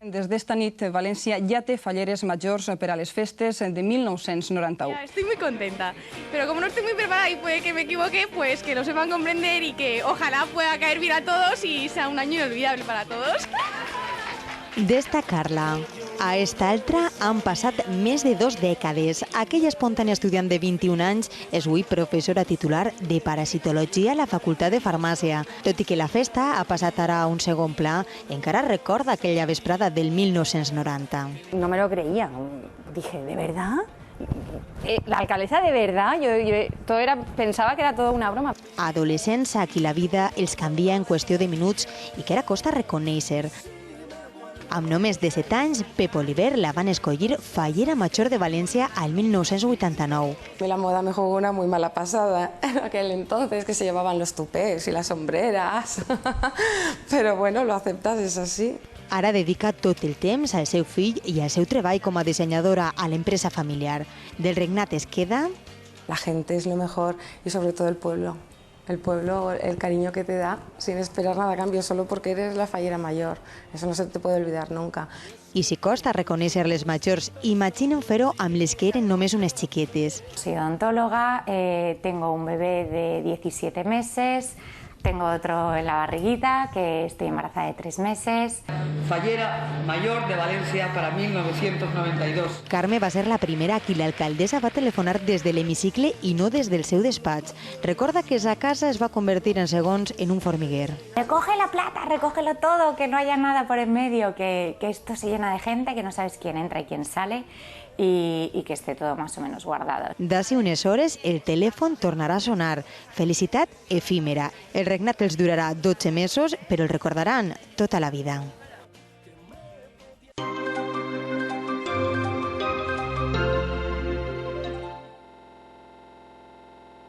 Des d'esta nit, València ja té falleres majors per a les festes de 1991. Ya, estoy muy contenta, pero como no estoy muy preparada y puede que me equivoque, pues que lo sepan comprender y que ojalá pueda caer bien a todos y sea un año inolvidable para todos. Destacar-la. A esta altra han passat més de 2 dècades. Aquella espontània estudiant de 21 anys és avui professora titular de parasitologia a la Facultat de Farmàcia. Tot i que la festa ha passat ara a un segon pla, encara recorda aquella vesprada del 1990. No me lo creía. Dije, ¿de verdad? La alcaldesa de verdad, pensaba que era todo una broma. Adolescents a qui la vida els canvia en qüestió de minuts i que ara costa reconèixer. Amb només 17 anys, Pep Oliver la van escollir fallera major de València al 1989. La moda me jugó una muy mala pasada en aquel entonces, que se llevaban los tupés y las sombreras. Pero bueno, lo aceptas, es así. Ara dedica tot el temps al seu fill i al seu treball com a dissenyadora a l'empresa familiar. Del regnat es queda... La gente es lo mejor y sobre todo el pueblo. El pueblo, el cariño que te da, sin esperar nada a cambio, solo porque eres la fallera mayor. Eso no se te puede olvidar nunca. I si costa reconèixer les majors, imaginen fer-ho amb les que eren només unes xiquetes. Soy odontóloga, tengo un bebé de 17 meses, tengo otro en la barriguita, que estoy embarazada de 3 meses. Fallera mayor de València para 1992. Carme va ser la primera a qui l'alcaldessa va telefonar des de l'hemicicle i no des del seu despatx. Recorda que esa casa es va convertir en segons en un formiguer. Recoge la plata, recógelo todo, que no haya nada por en medio, que esto se llena de gente, que no sabes quién entra y quién sale, y que esté todo más o menos guardado. D'ací unes hores el telèfon tornarà a sonar. Felicitat efímera. El regnat els durarà 12 mesos, però el recordaran tota la vida.